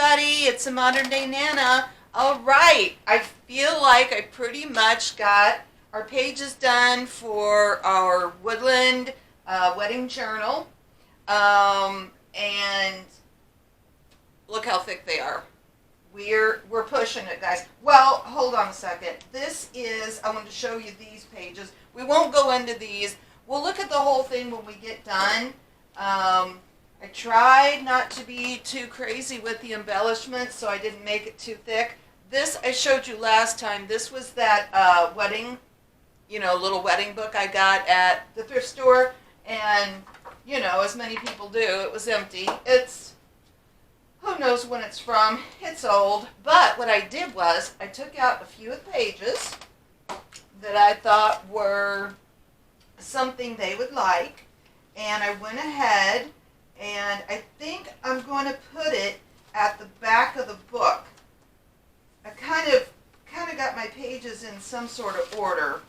everybody, it's a Modern Day Nana. All right, I feel like I pretty much got our pages done for our Woodland wedding journal. And look how thick they are. We're pushing it, guys. Well, hold on a second. This is, I want to show you these pages. We won't go into these. We'll look at the whole thing when we get done. I tried not to be too crazy with the embellishments, so I didn't make it too thick. This I showed you last time. This was that wedding, little wedding book I got at the thrift store. And, as many people do, it was empty. It's, who knows when it's from. It's old. But what I did was I took out a few of the pages that I thought were something they would like. And I went ahead and I think I'm going to put it at the back of the book. I kind of got my pages in some sort of order.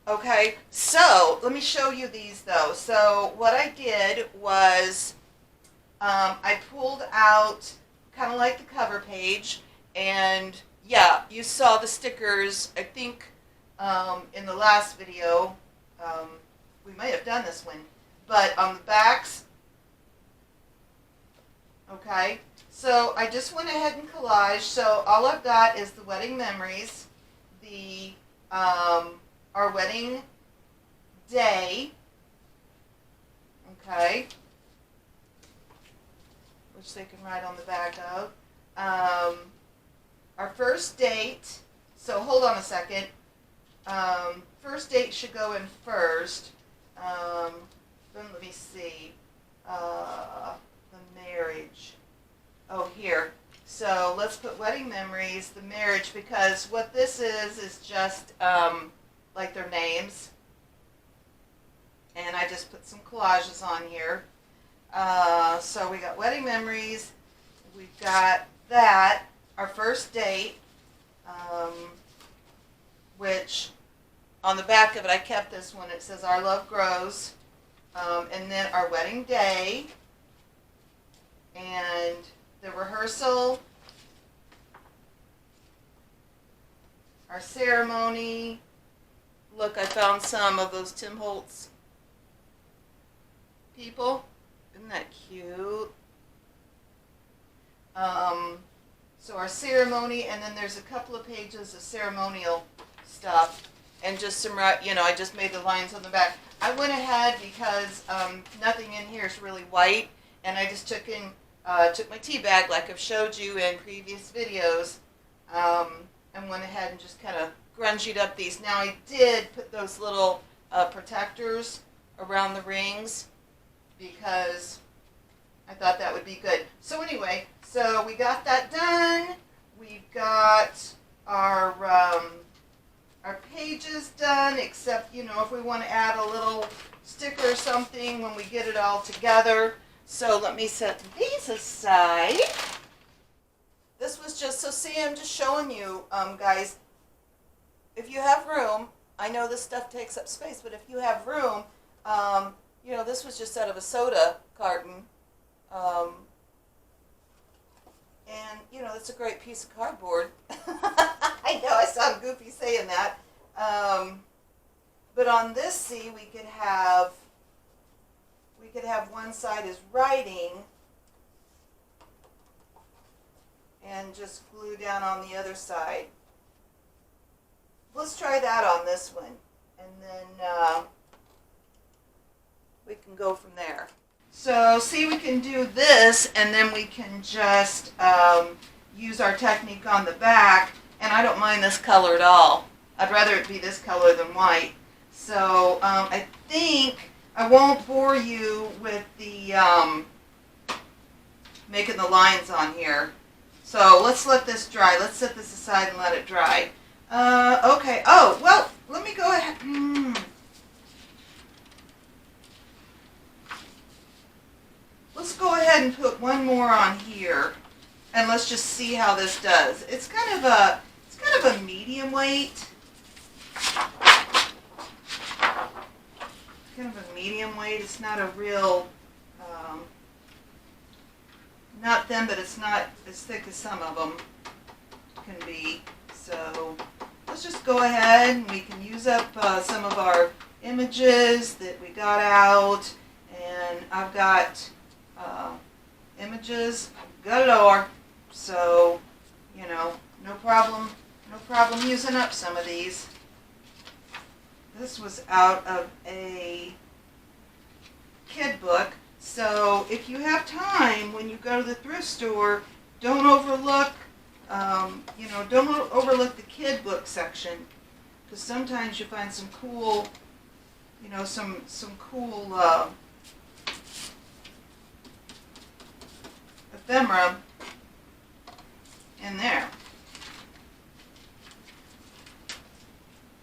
Okay, so let me show you these though. So what I did was I pulled out kind of like the cover page, and yeah, you saw the stickers, I think, in the last video. We might have done this one, but on the backs, okay, so I just went ahead and collaged. So all I've got is the wedding memories, the our wedding day, okay, which they can write on the back of, our first date. So hold on a second. First date should go in first. Then let me see. The marriage. Oh, here. So let's put wedding memories, the marriage, because what this is just like their names. And I just put some collages on here. So we got wedding memories. We've got that. Our first date, which on the back of it, I kept this one. It says, "Our love grows." And then our wedding day, and the rehearsal, our ceremony. Look, I found some of those Tim Holtz people. Isn't that cute? So our ceremony, and then there's a couple of pages of ceremonial stuff. And just some, I just made the lines on the back. I went ahead because nothing in here is really white, and I just took my tea bag like I've showed you in previous videos, and went ahead and just kind of grungied up these. Now I did put those little protectors around the rings because I thought that would be good. So anyway, so we got that done. We've got our pages done, except, if we want to add a little sticker or something when we get it all together. So let me set these aside. This was just, so see, I'm just showing you, guys, if you have room, I know this stuff takes up space, but if you have room, this was just out of a soda carton. And, it's a great piece of cardboard. I know I sound goofy saying that. But on this, see, we could have one side is writing and just glue down on the other side. Let's try that on this one, and then we can go from there. So see, we can do this, and then we can just use our technique on the back, and I don't mind this color at all. I'd rather it be this color than white. So I think I won't bore you with the making the lines on here. So let's let this dry. Let's set this aside and let it dry. Okay. Oh, well, let me go ahead. Let's go ahead and put one more on here, and let's just see how this does. It's kind of a medium weight. Kind of a medium weight. It's not a real not thin, but it's not as thick as some of them can be. So let's just go ahead and we can use up some of our images that we got out. And I've got images galore. So, you know, no problem using up some of these. This was out of a kid book. So if you have time when you go to the thrift store, don't overlook, don't overlook the kid book section, because sometimes you find some cool, some cool ephemera in there.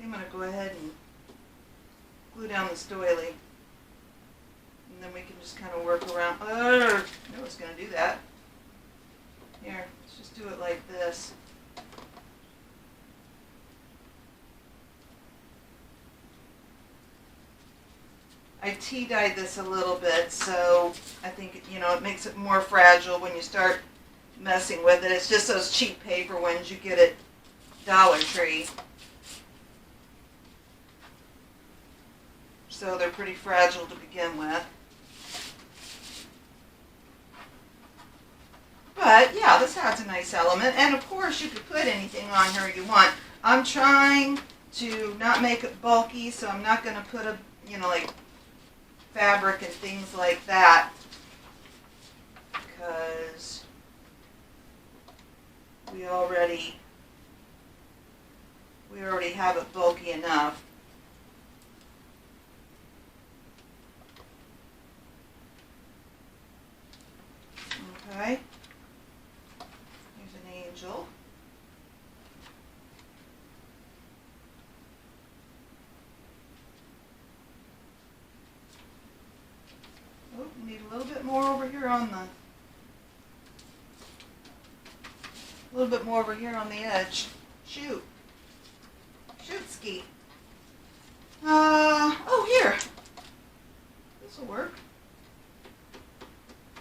I'm going to go ahead and glue down this doily. And then we can just kind of work around. Oh, no one's going to do that. Here, let's just do it like this. I tea-dyed this a little bit, so I think, it makes it more fragile when you start messing with it. It's just those cheap paper ones you get at Dollar Tree. So they're pretty fragile to begin with. But yeah, this adds a nice element. And of course you could put anything on here you want. I'm trying to not make it bulky, so I'm not going to put like fabric and things like that, because we already have it bulky enough. Okay, here's an angel. Oh, we need a little bit more over here on the edge. Shoot ski. Here. This will work.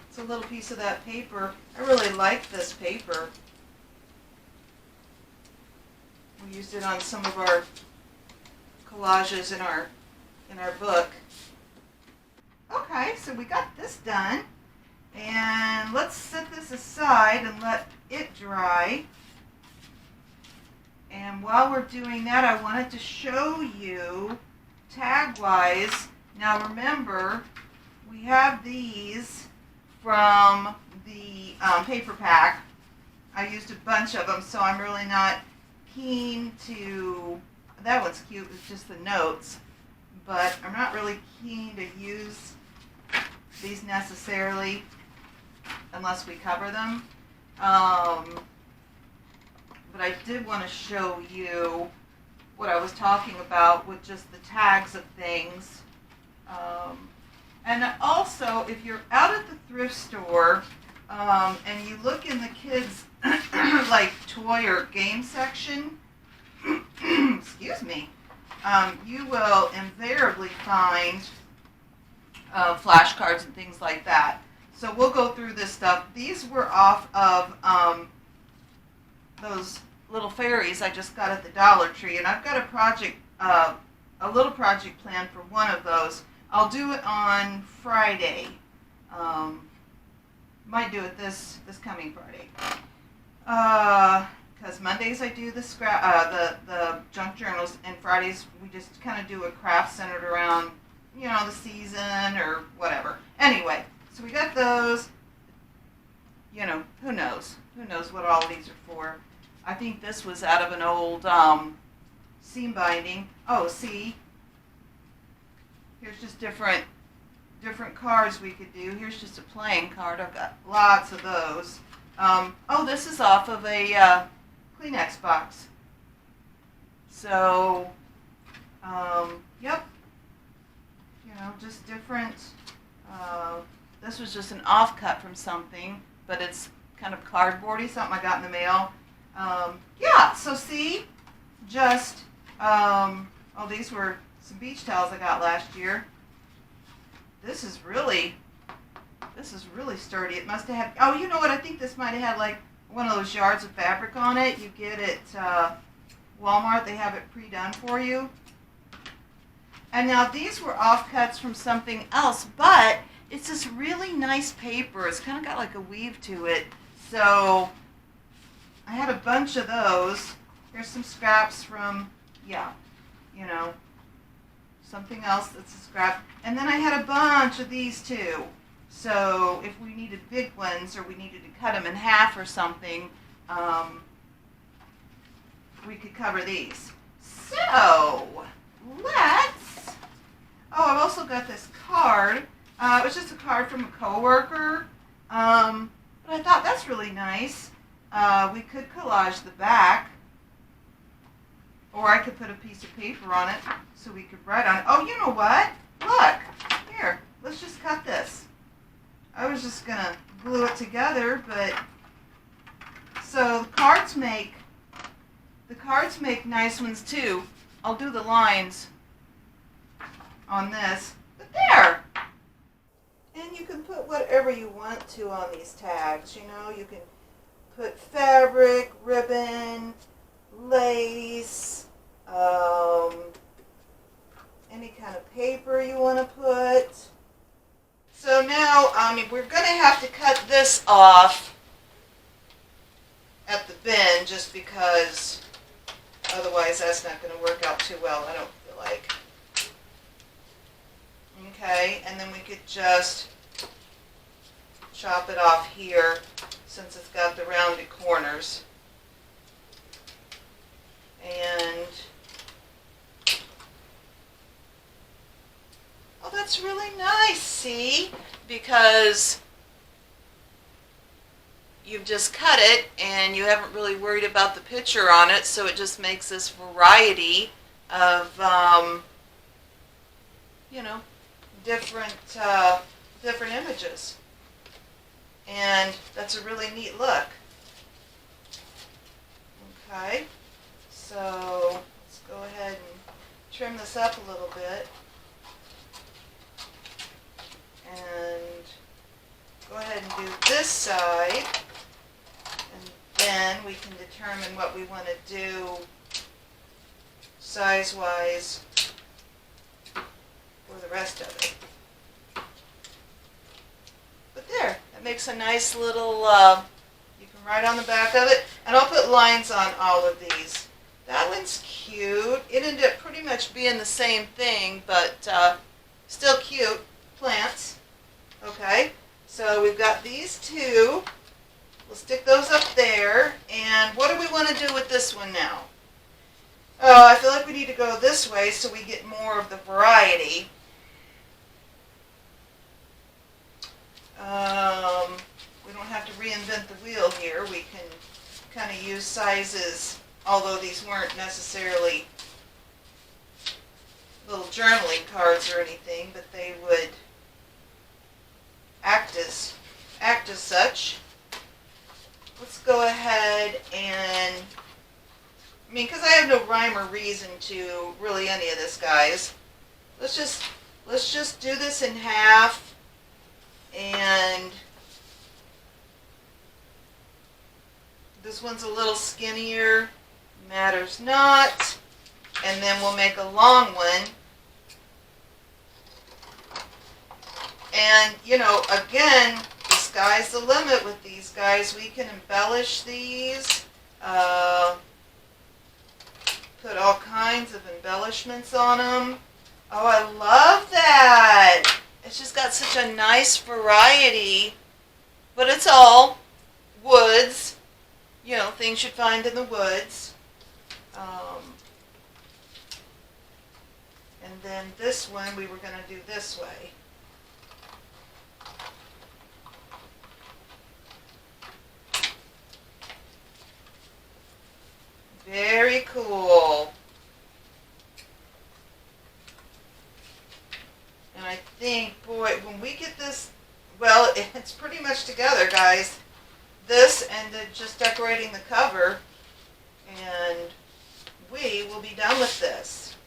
It's a little piece of that paper. I really like this paper. We used it on some of our collages in our book. Okay, so we got this done. And let's set this aside and let it dry. And while we're doing that, I wanted to show you tag-wise. Now remember, we have these from the paper pack. I used a bunch of them, so I'm really not keen to, that one's cute, it's just the notes, but I'm not really keen to use these necessarily unless we cover them. But I did want to show you what I was talking about with just the tags of things. And also, if you're out at the thrift store and you look in the kids' like toy or game section, excuse me, you will invariably find flashcards and things like that. So we'll go through this stuff. These were off of those little fairies I just got at the Dollar Tree, and I've got a project, a little project planned for one of those. I'll do it on Friday. Might do it this coming Friday. Because Mondays I do the junk journals, and Fridays we just kind of do a craft centered around, the season or whatever. Anyway, so we got those. Who knows? Who knows what all these are for? I think this was out of an old seam binding. Oh, see? Here's just different cards we could do. Here's just a playing card. I've got lots of those. This is off of a Kleenex box. So, yep. Just different. This was just an offcut from something, but it's kind of cardboardy, something I got in the mail. So see, just, these were some beach towels I got last year. This is really This is really sturdy. It must have had, oh, you know what? I think this might have had like one of those yards of fabric on it. You get at Walmart. They have it pre-done for you. And now these were offcuts from something else, but it's this really nice paper. It's kind of got like a weave to it. So I had a bunch of those. Here's some scraps from, yeah, you know, something else that's a scrap. And then I had a bunch of these too. So if we needed big ones or we needed to cut them in half or something, we could cover these. So let's, oh, I've also got this card. It was just a card from a coworker, but I thought that's really nice. We could collage the back, or I could put a piece of paper on it so we could write on it. Oh, you know what? Look, here, let's just cut this. I was just going to glue it together, but, so the cards make nice ones too. I'll do the lines on this, but there! And you can put whatever you want to on these tags, you know, you can put fabric, ribbon, lace, any kind of paper you want to put. So now, we're going to have to cut this off at the bend just because otherwise that's not going to work out too well, I don't feel like. Okay, and then we could just chop it off here since it's got the rounded corners. And, oh, that's really nice, see? Because you've just cut it and you haven't really worried about the picture on it, so it just makes this variety of, you know, different images. And that's a really neat look. Okay, so let's go ahead and trim this up a little bit. And go ahead and do this side. And then we can determine what we want to do size-wise for the rest of it. But there, that makes a nice little, you can write on the back of it, and I'll put lines on all of these. That one's cute. It ended up pretty much being the same thing, but still cute. Plants. Okay, so we've got these two. We'll stick those up there, and what do we want to do with this one now? I feel like we need to go this way so we get more of the variety. We don't have to reinvent the wheel here. We can kind of use sizes, although these weren't necessarily little journaling cards or anything, but they would act as such. Let's go ahead and, because I have no rhyme or reason to really any of this, guys. Let's just do this in half, and this one's a little skinnier, matters not, and then we'll make a long one. And, you know, again, the sky's the limit with these guys. We can embellish these, put all kinds of embellishments on them. Oh, I love that. It's just got such a nice variety, but it's all woods, you know, things you'd find in the woods. And then this one we were going to do this way. Very cool. And I think, boy, when we get this, well, it's pretty much together, guys. This and just decorating the cover, and we will be done with this.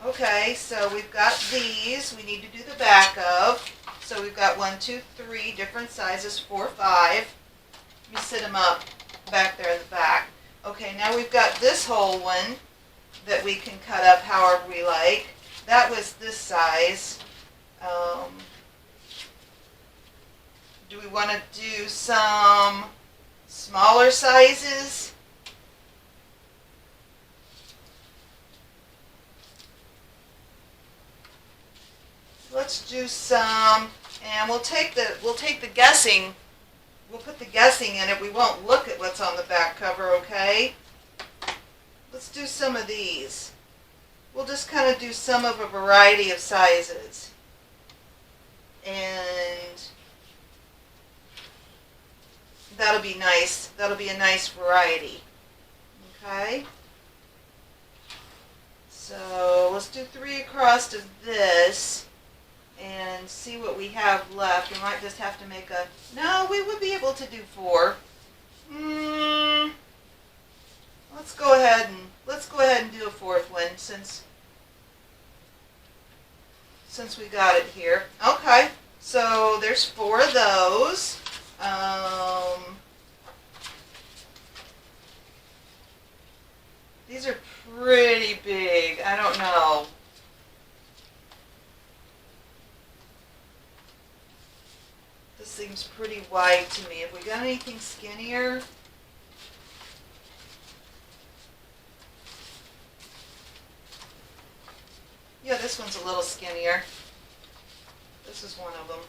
Okay, so we've got these we need to do the back of. So we've got 1, 2, 3 different sizes, 4, 5. Let me sit them up back there in the back. Okay, now we've got this whole one that we can cut up however we like. That was this size. Do we want to do some smaller sizes? Let's do some, and we'll take the guessing. We'll put the guessing in it. We won't look at what's on the back cover, okay? Let's do some of these. We'll just kind of do some of a variety of sizes. And that'll be nice. That'll be a nice variety. Okay? So let's do 3 across of this and see what we have left. We might just have to make a, no, we would be able to do 4. Let's go ahead and do a 4th one since we got it here. Okay, so there's 4 of those. These are pretty big. I don't know. This seems pretty wide to me. Have we got anything skinnier? Yeah, this one's a little skinnier. This is one of them.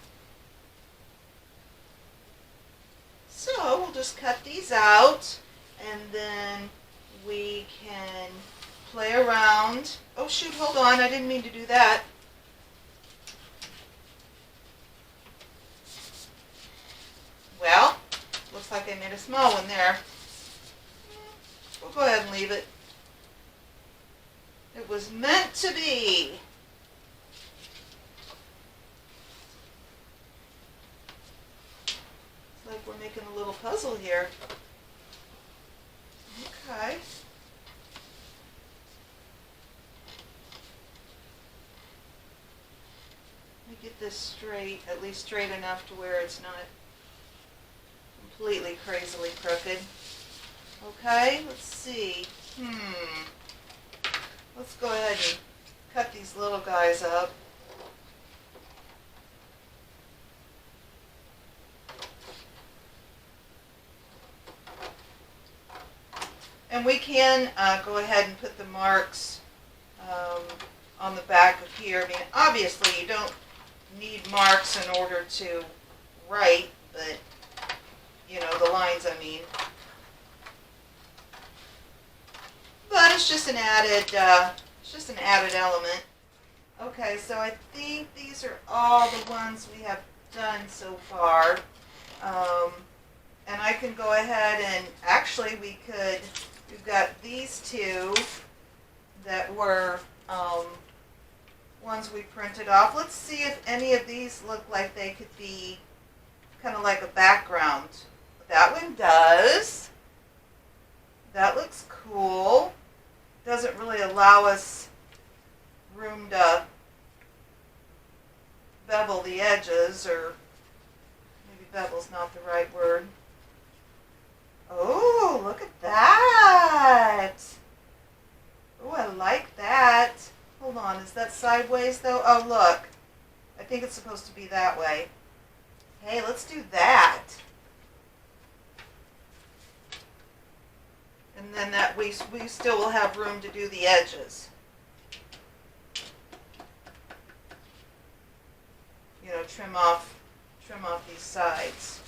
So we'll just cut these out, and then we can play around. Oh shoot, hold on, I didn't mean to do that. Well, looks like I made a small one there. We'll go ahead and leave it. It was meant to be. It's like we're making a little puzzle here. Okay. Let me get this straight, at least straight enough to where it's not completely crazily crooked. Okay, let's see. Let's go ahead and cut these little guys up. And we can go ahead and put the marks on the back of here. I mean, obviously you don't need marks in order to write, but, you know, the lines, I mean. But it's just an added element. Okay, so I think these are all the ones we have done so far. And I can go ahead and, actually we've got these 2 that were ones we printed off. Let's see if any of these look like they could be kind of like a background. That one does. That looks cool. Doesn't really allow us room to bevel the edges, or maybe bevel's not the right word. Oh, look at that. Oh, I like that. Hold on, is that sideways though? Oh, look. I think it's supposed to be that way. Hey, let's do that. And then that we still will have room to do the edges. You know, trim off these sides.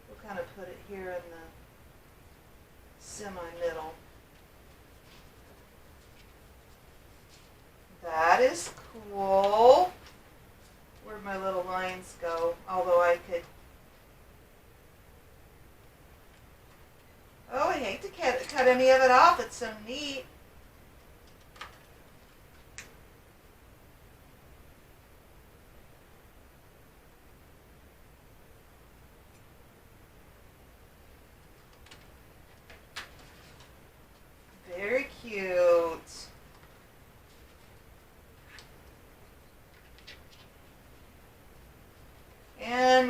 We'll kind of put it here in the semi-middle. That is cool. Where'd my little lines go? Although I could... Oh, I hate to cut any of it off. It's so neat. Very cute.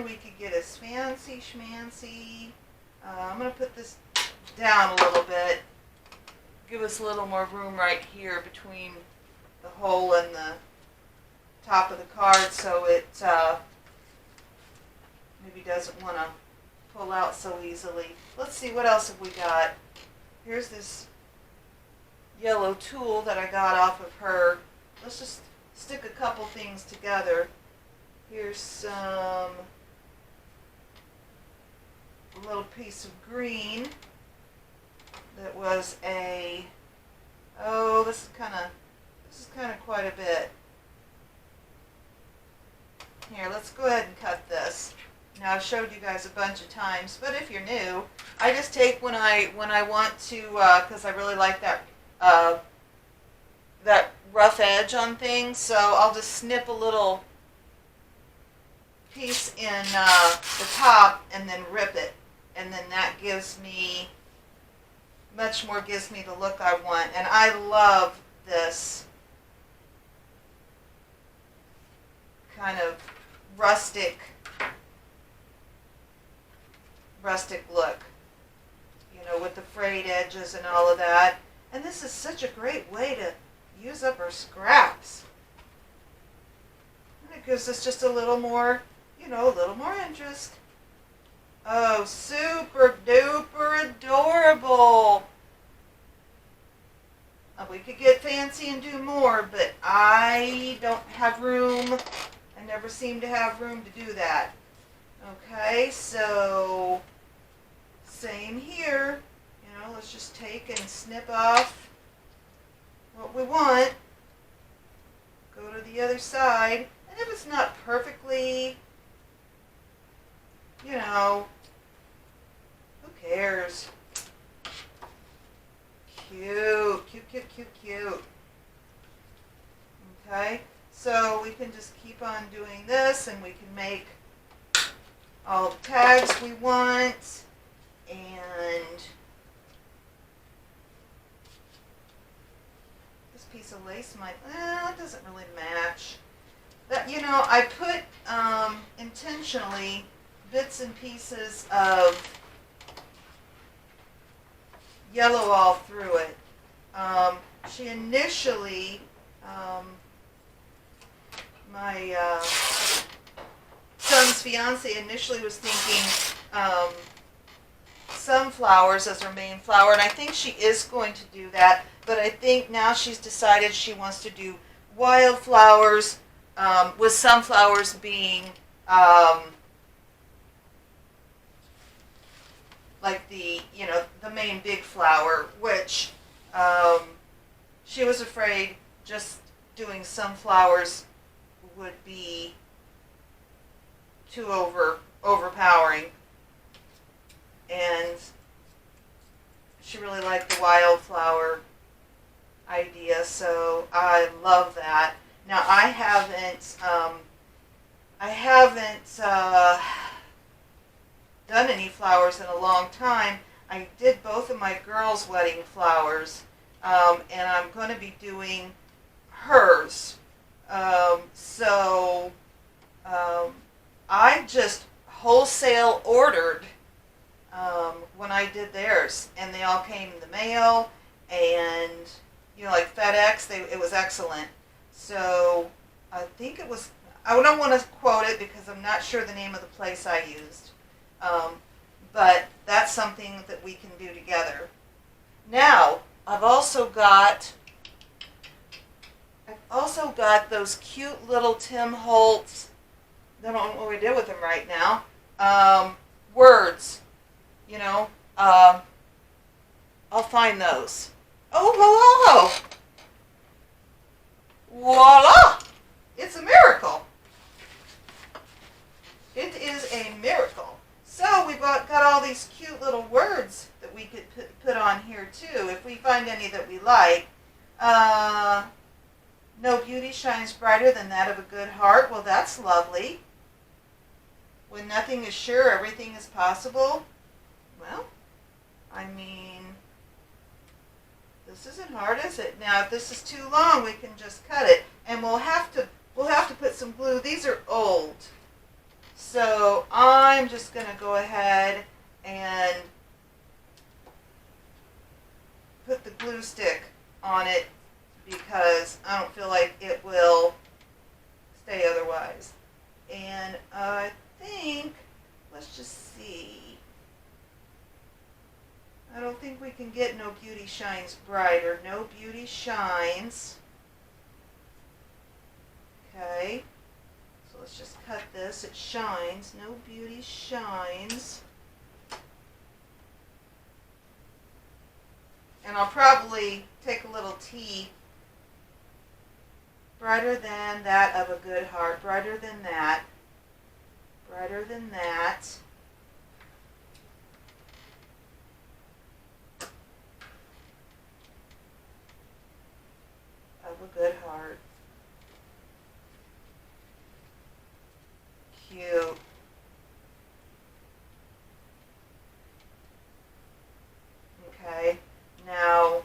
we could get us fancy schmancy. I'm going to put this down a little bit. Give us a little more room right here between the hole and the top of the card so it maybe doesn't want to pull out so easily. Let's see, what else have we got? Here's this yellow tool that I got off of her. Let's just stick a couple things together. Here's some little piece of green that was a, oh, this is kind of quite a bit. Here, let's go ahead and cut this. Now, I've showed you guys a bunch of times, but if you're new, I just take when I want to, because I really like that that rough edge on things, so I'll just snip a little piece in the top and then rip it, and then that gives me the look I want. And I love this kind of rustic look, you know, with the frayed edges and all of that. And this is such a great way to use up our scraps. And it gives us just a little more, you know, a little more interest. Oh, super duper adorable. We could get fancy and do more, but I don't have room. I never seem to have room to do that. Okay, so same here. You know, let's just take and snip off what we want. Go to the other side. And if it's not perfectly, you know, who cares? Cute, cute, cute, cute, cute. Okay, so we can just keep on doing this, and we can make all the tags we want. And this piece of lace might, it doesn't really match. That, you know, I put intentionally bits and pieces of yellow all through it. She initially, my son's fiance initially was thinking sunflowers as her main flower, and I think she is going to do that, but I think now she's decided she wants to do wildflowers, with sunflowers being like the, you know, the main big flower, which she was afraid just doing sunflowers would be too overpowering, and she really liked the wildflower idea, so I love that. Now I haven't done any flowers in a long time. I did both of my girls' wedding flowers, and I'm going to be doing hers. I just wholesale ordered when I did theirs, and they all came in the mail, and, you know, like FedEx, it was excellent. So I think it was, I don't want to quote it because I'm not sure the name of the place I used. But that's something that we can do together. Now, I've also got those cute little Tim Holtz, I don't know what we did with them right now, words, you know, I'll find those. Oh, hello! Voila! It's a miracle. It is a miracle. So we've got all these cute little words that we could put on here too, if we find any that we like. No beauty shines brighter than that of a good heart. Well, that's lovely. When nothing is sure, everything is possible. Well, I mean, this isn't hard, is it? Now, if this is too long, we can just cut it, and we'll have to put some glue. These are old, So I'm just going to go ahead and put the glue stick on it because I don't feel like it will stay otherwise. And I think, let's just see. I don't think we can get No Beauty Shines Brighter. No Beauty Shines. Okay. So let's just cut this. It shines. No Beauty Shines. And I'll probably take a little T. Brighter than that of a good heart. Brighter than that. Brighter than that. Of a good heart. Cute. Okay. Now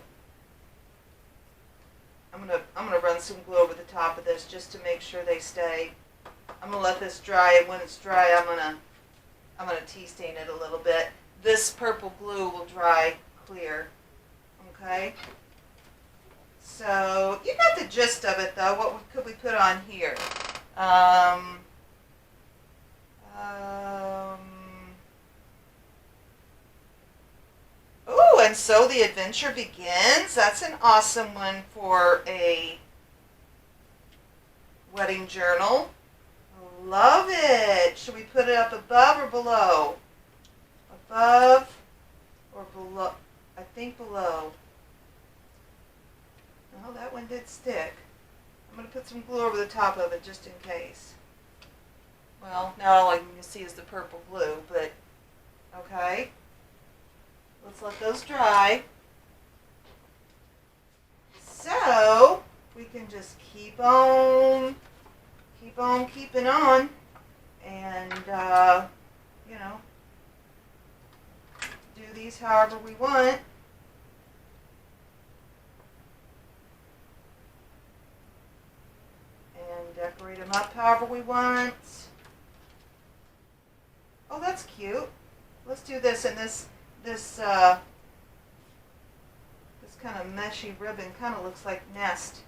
I'm gonna run some glue over the top of this just to make sure they stay. I'm gonna let this dry, and when it's dry, I'm gonna tea stain it a little bit. This purple glue will dry clear. Okay. So you got the gist of it, though. What could we put on here? Oh, and so the adventure begins. That's an awesome one for a wedding journal. Love it. Should we put it up above or below? Above or below? I think below. No, that one did stick. I'm going to put some glue over the top of it just in case. Well, now all I can see is the purple glue, but okay. Let's let those dry. So we can just keep on keeping on, and you know, do these however we want. And decorate them up however we want. Oh, that's cute. Let's do this, and this kind of meshy ribbon kind of looks like nest.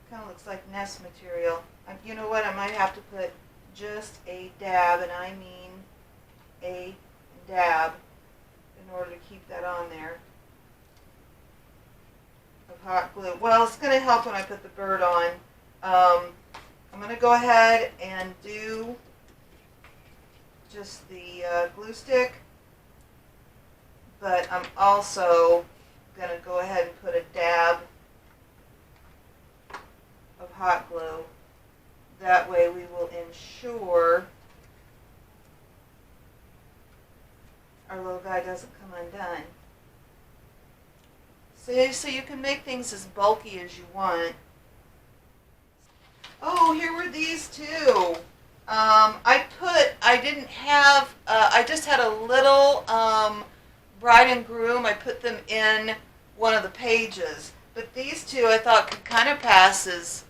Kind of looks like nest material. You know what? I might have to put just a dab, and I mean a dab, in order to keep that on there, of hot glue. Well, it's going to help when I put the bird on. I'm going to go ahead and do just the glue stick, but I'm also going to go ahead and put a dab of hot glue. That way we will ensure our little guy doesn't come undone. So you can make things as bulky as you want. Oh, here were these two. I just had a little bride and groom. I put them in one of the pages. But these two I thought could kind of pass as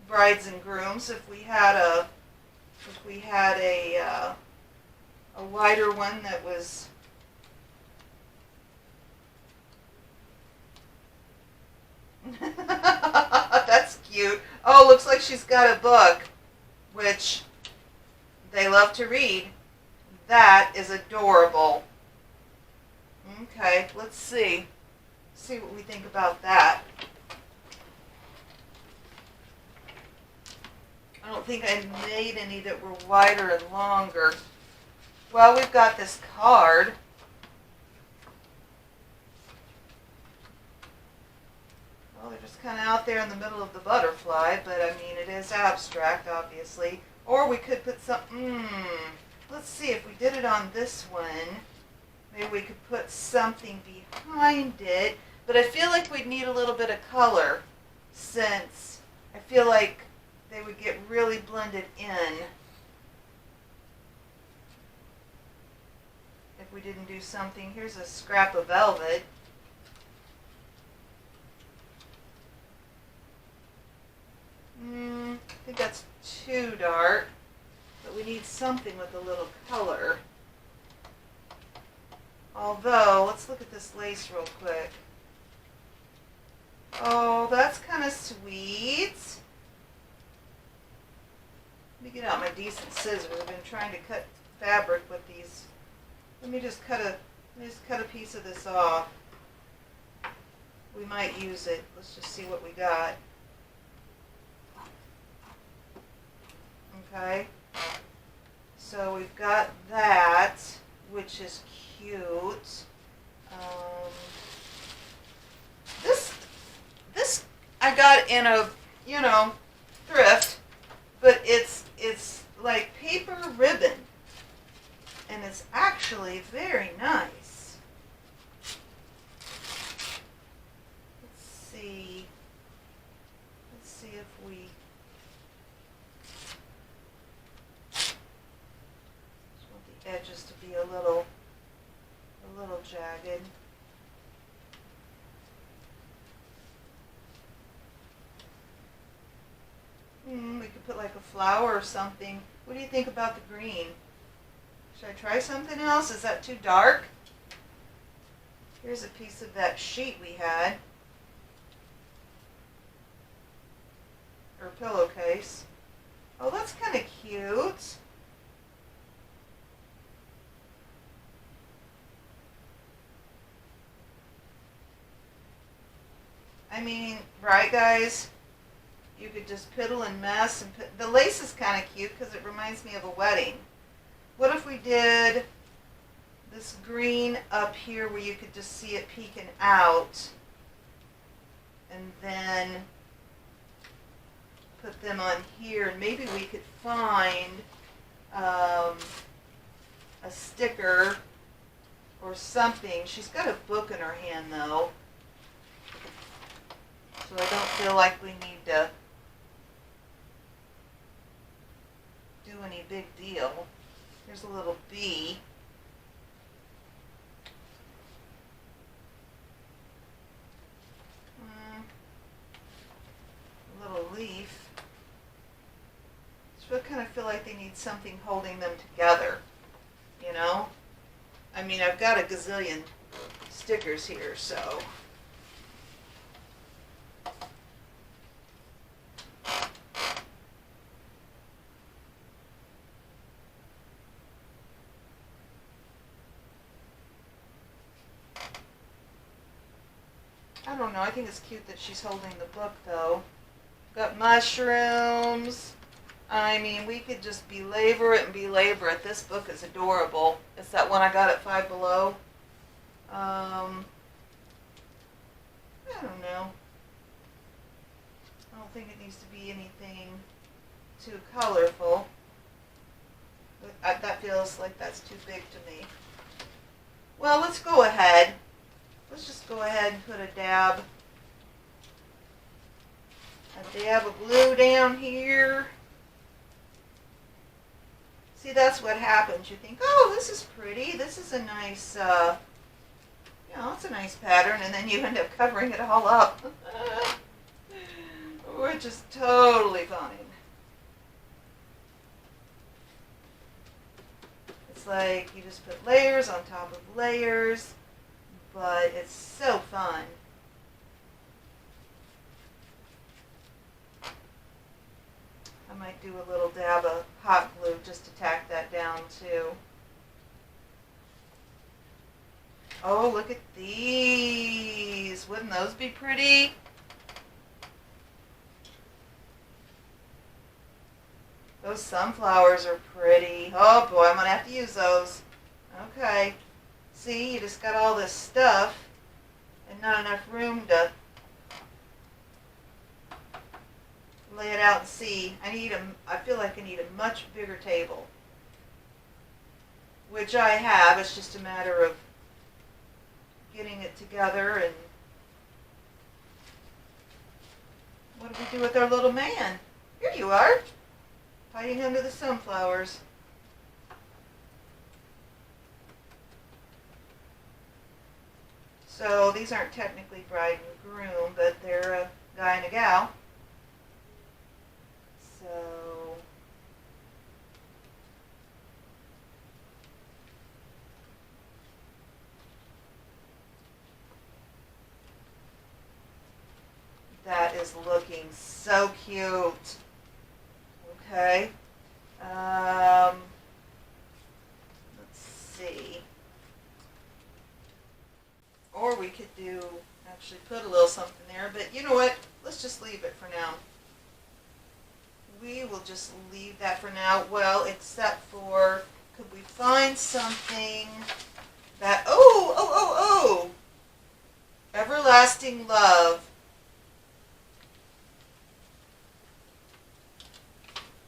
brides and grooms if we had a wider one that was That's cute. Oh, looks like she's got a book, which they love to read. That is adorable. Okay, let's see. See what we think about that. I don't think I made any that were wider and longer. Well, we've got this card. Well, they're just kind of out there in the middle of the butterfly, but I mean, it is abstract, obviously. Or we could put some, let's see, if we did it on this one, maybe we could put something behind it. But I feel like we'd need a little bit of color, since I feel like they would get really blended in if we didn't do something. Here's a scrap of velvet. I think that's too dark. But we need something with a little color. Although, let's look at this lace real quick. Oh, that's kind of sweet. Let me get out my decent scissors. I've been trying to cut fabric with these. Let me just cut a piece of this off. We might use it. Let's just see what we got. Okay. So we've got that, which is cute. This I got in a, thrift, but it's like paper ribbon, and it's actually very nice. Let's see if we just want the edges to be a little jagged. We could put like a flower or something. What do you think about the green? Should I try something else? Is that too dark? Here's a piece of that sheet we had. Or pillowcase. Oh, that's kind of cute. I mean, right, guys? You could just piddle and mess. And the lace is kind of cute because it reminds me of a wedding. What if we did this green up here where you could just see it peeking out, and then put them on here, and maybe we could find a sticker or something. She's got a book in her hand though, so I don't feel like we need to do any big deal. Here's a little bee. A little leaf. So I kind of feel like they need something holding them together, you know? I mean, I've got a gazillion stickers here, so. I don't know. I think it's cute that she's holding the book, though. Got mushrooms. I mean, we could just belabor it and belabor it. This book is adorable. It's that one I got at Five Below. I don't know. I don't think it needs to be anything too colorful. But that feels like that's too big to me. Well, let's go ahead. Let's just go ahead and put a dab of blue down here. See, that's what happens. You think, oh, this is pretty. This is a nice, it's a nice pattern, and then you end up covering it all up, which is totally fine. It's like you just put layers on top of layers. But it's so fun. I might do a little dab of hot glue just to tack that down too. Oh, look at these. Wouldn't those be pretty? Those sunflowers are pretty. Oh boy, I'm going to have to use those. Okay. See, you just got all this stuff and not enough room to lay it out and see. I feel like I need a much bigger table, which I have. It's just a matter of getting it together. And what do we do with our little man? Here you are, hiding under the sunflowers. So these aren't technically bride and groom, but they're a guy and a gal. So is looking so cute. Okay. Let's see. Or we could actually put a little something there, but you know what? Let's just leave it for now. We will just leave that for now. Well, except for, could we find something that, Everlasting Love.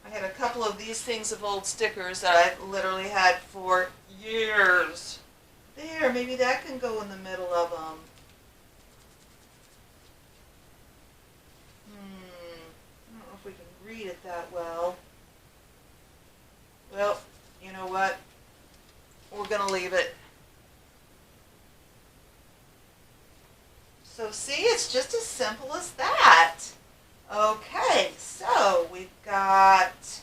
I had a couple of these things of old stickers that I literally had for years. There, maybe that can go in the middle of them. I don't know if we can read it that well. Well, you know what? We're going to leave it. So see, it's just as simple as that. Okay, so we've got,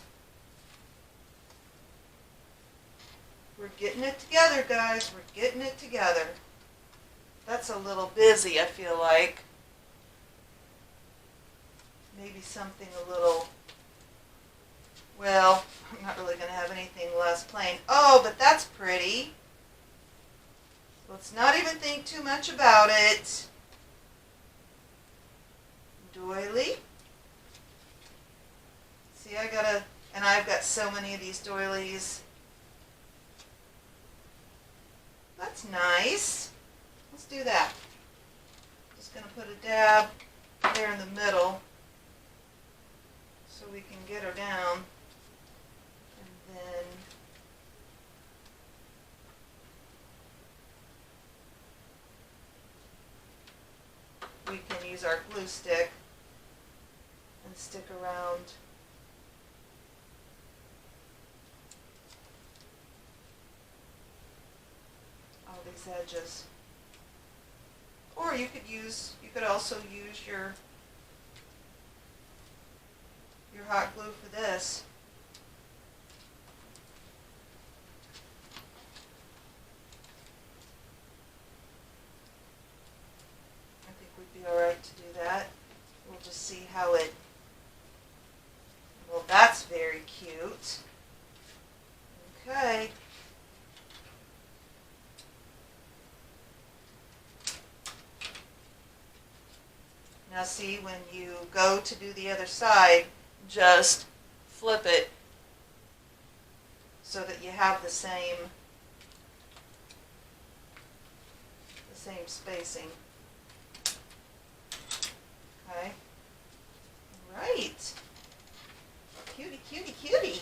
we're getting it together, guys. We're getting it together. That's a little busy, I feel like. Maybe something a little, well, I'm not really going to have anything less plain. Oh, but that's pretty. Let's not even think too much about it. Doily. See, and I've got so many of these doilies. That's nice. Let's do that. Just going to put a dab there in the middle so we can get her down. And then we can use our glue stick and stick around all these edges. Or you could also use your hot glue for this. I think we'd be alright to do that. We'll just see how it, well, that's very cute. Okay. Now see, when you go to do the other side, just flip it so that you have the same spacing. Okay. Right. Cutie, cutie, cutie.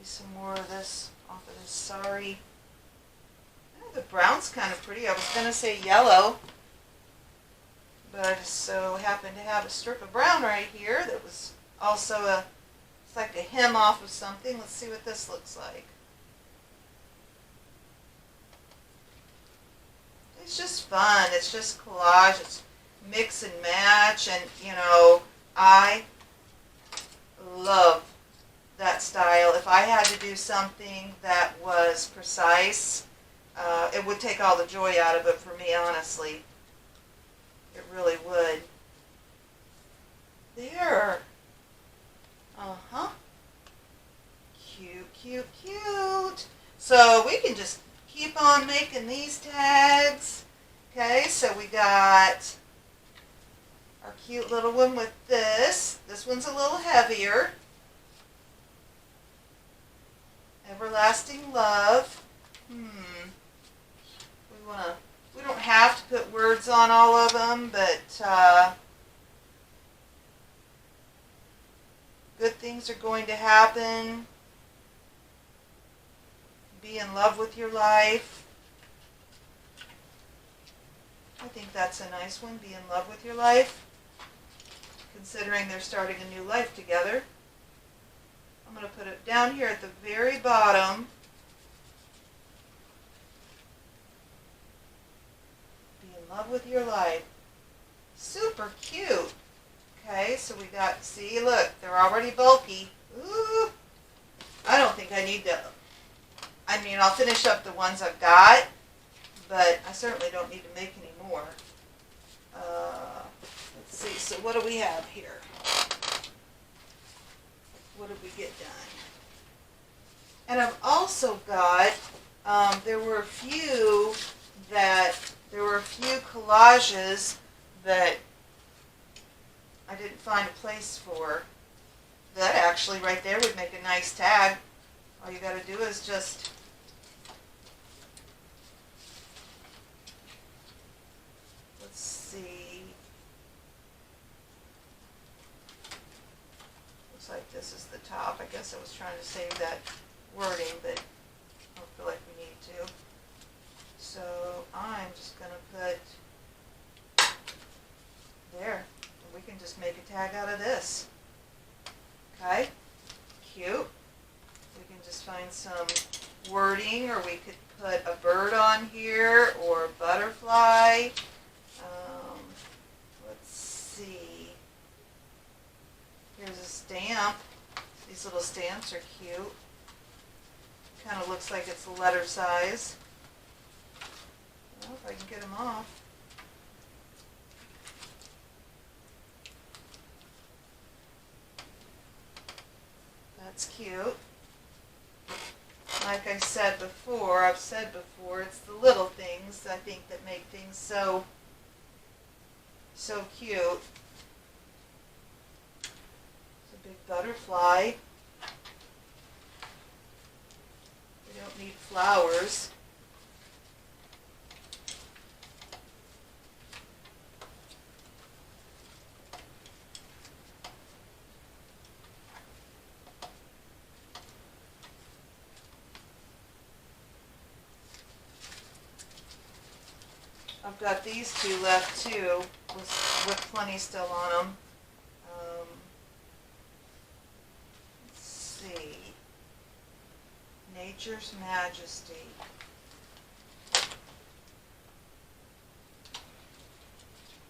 Some more of this off of this sari. Oh, the brown's kind of pretty. I was going to say yellow, but I just so happened to have a strip of brown right here that was also it's like a hem off of something. Let's see what this looks like. It's just fun. It's just collage. It's mix and match, and you know, I love that style. If I had to do something that was precise, it would take all the joy out of it for me, honestly. It really would. There. Uh-huh. Cute, cute, cute. So we can just keep on making these tags. Okay, so we got our cute little one with this. This one's a little heavier. Everlasting Love. We don't have to put words on all of them, but good things are going to happen. Be in love with your life. I think that's a nice one. Be in love with your life. Considering they're starting a new life together. I'm going to put it down here at the very bottom. Be in love with your life. Super cute. Okay, so we got, see, look, they're already bulky. Ooh, I don't think I need to, I mean, I'll finish up the ones I've got, but I certainly don't need to make any more. Let's see, so what do we have here? What did we get done? And I've also got, there were a few collages that I didn't find a place for. That actually right there would make a nice tag. All you gotta do is just let's see. Looks like this is the top. I guess I was trying to save that wording, but I don't feel like we need to. So I'm just gonna put there. And we can just make a tag out of this. Okay? Cute. We can just find some wording, or we could put a bird on here, or a butterfly. Let's see. Here's a stamp. These little stamps are cute. Kind of looks like it's a letter size. Well, if I can get them off. That's cute. Like I said before, I've said before, it's the little things, I think, that make things so cute. It's a big butterfly. We don't need flowers. I've got these two left too, with plenty still on them. Let's see. Nature's Majesty.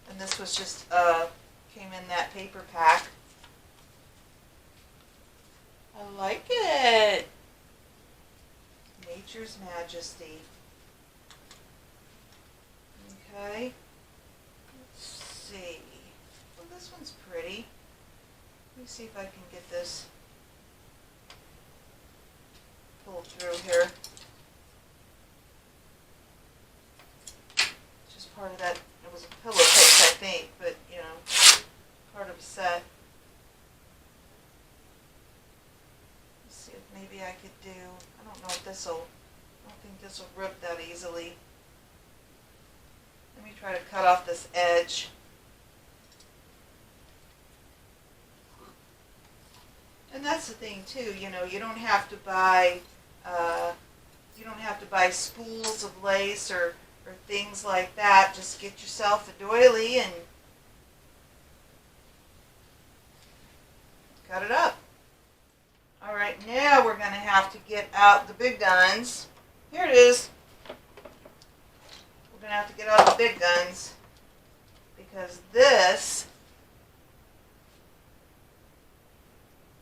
And this was just, came in that paper pack. I like it. Nature's Majesty. Okay, let's see. Well, this one's pretty. Let me see if I can get this pulled through here. It's just part of that. It was a pillowcase, I think, but you know, part of a set. Let's see if maybe I could do. I don't know if this'll. I don't think this will rip that easily. Let me try to cut off this edge. And that's the thing too, you know, you don't have to buy spools of lace or things like that. Just get yourself a doily and cut it up. All right, now we're going to have to get out the big guns. Here it is. We're going to have to get out the big guns because this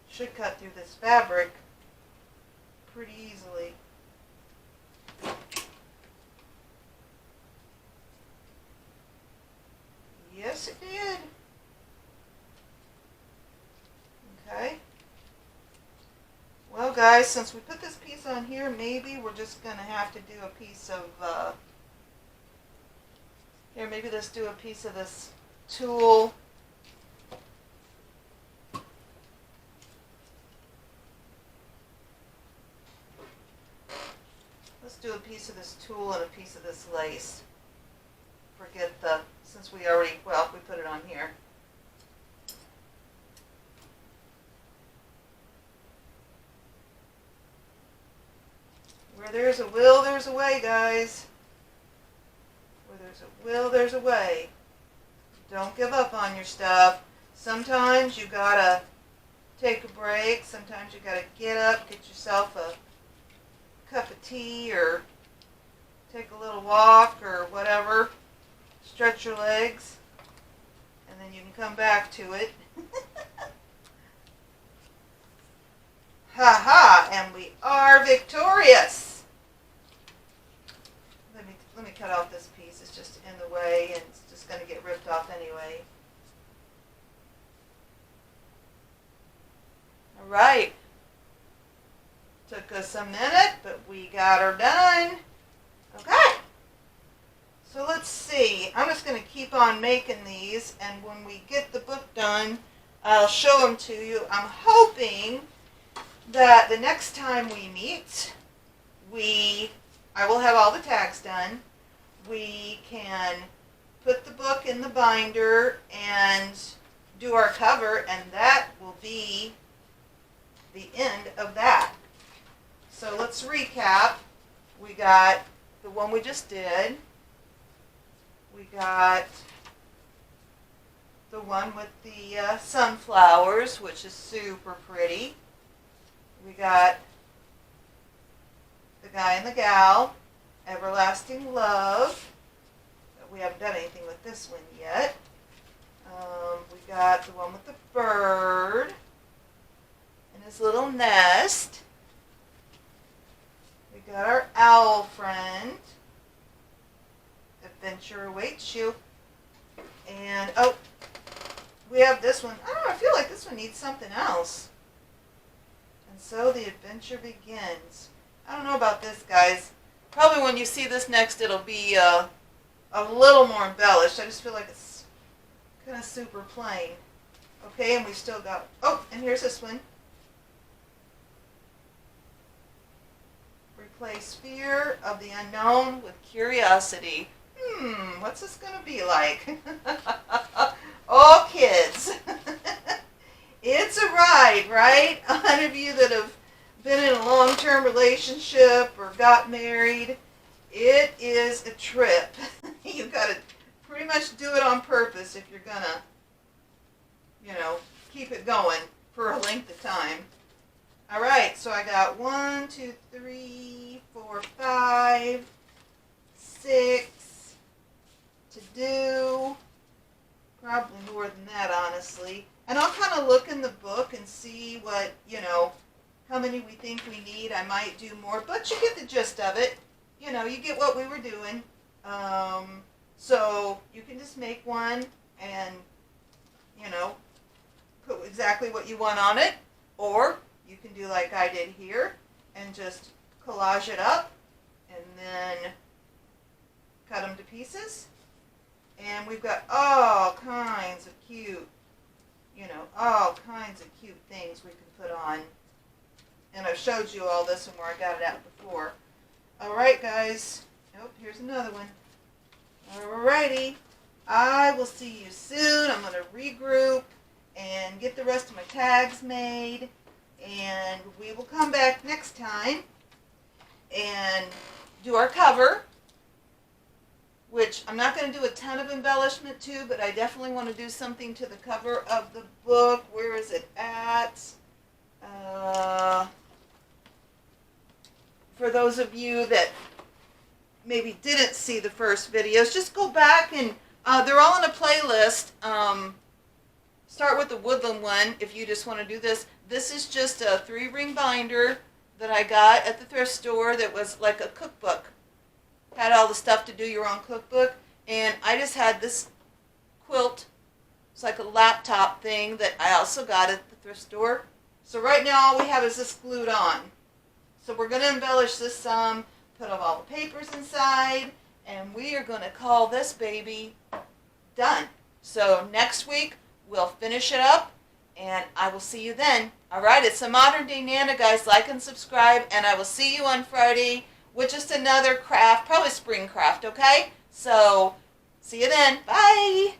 should cut through this fabric pretty easily. Yes, it did. Okay. Well, guys, since we put this piece on here, maybe we're just going to have to do a piece of, here, maybe let's do a piece of this tulle. Let's do a piece of this tulle and a piece of this lace. Forget the, since we already, well, we put it on here. Where there's a will, there's a way, guys. Where there's a will, there's a way. Don't give up on your stuff. Sometimes you gotta take a break. Sometimes you gotta get up, get yourself a cup of tea, or take a little walk, or whatever. Stretch your legs, and then then you can come back to it. Ha ha, and we are victorious. Let me cut off this piece. It's just in the way and it's just going to get ripped off anyway. All right. Took us a minute, but we got her done. Okay. So let's see. I'm just going to keep on making these, and when we get the book done, I'll show them to you. I'm hoping that the next time we meet, I will have all the tags done. We can put the book in the binder and do our cover, and that will be the end of that. So let's recap. We got the one we just did. We got the one with the sunflowers, which is super pretty. We got the guy and the gal, Everlasting Love. We haven't done anything with this one yet. We got the one with the bird and his little nest. We got our owl friend. Adventure awaits you. And, oh, we have this one. I don't know, I feel like this one needs something else. And so the adventure begins. I don't know about this, guys. Probably when you see this next, it'll be a little more embellished. I just feel like it's kind of super plain. Okay, and we still got, oh, and here's this one. Replace fear of the unknown with curiosity. What's this going to be like? Oh, kids. It's a ride, right? A lot of you that have been in a long-term relationship or got married, it is a trip. You've got to pretty much do it on purpose if you're going to, keep it going for a length of time. All right, so I got 1, 2, 3, 4, 5, 6 to do. Probably more than that, honestly. And I'll kind of look in the book and see what, how many we think we need. I might do more, but you get the gist of it. You get what we were doing. So you can just make one and, put exactly what you want on it. Or you can do like I did here and just collage it up and then cut them to pieces. And we've got all kinds of cute, all kinds of cute things we can put on. And I've showed you all this one where I got it out before. All right, guys. Oh, here's another one. Alrighty. I will see you soon. I'm going to regroup and get the rest of my tags made. And we will come back next time and do our cover, which I'm not going to do a ton of embellishment to, but I definitely want to do something to the cover of the book. Where is it at? For those of you that maybe didn't see the first videos, just go back and they're all in a playlist. Start with the woodland one if you just want to do this. This is just a 3-ring binder that I got at the thrift store that was like a cookbook. Had all the stuff to do your own cookbook, and I just had this quilt. It's like a laptop thing that I also got at the thrift store. So right now all we have is this glued on. So we're going to embellish this some, put up all the papers inside, and we are going to call this baby done. So next week we'll finish it up, and I will see you then. All right, it's a Modern Day Nana, guys. Like and subscribe, and I will see you on Friday with just another craft, probably spring craft, okay? So, see you then. Bye!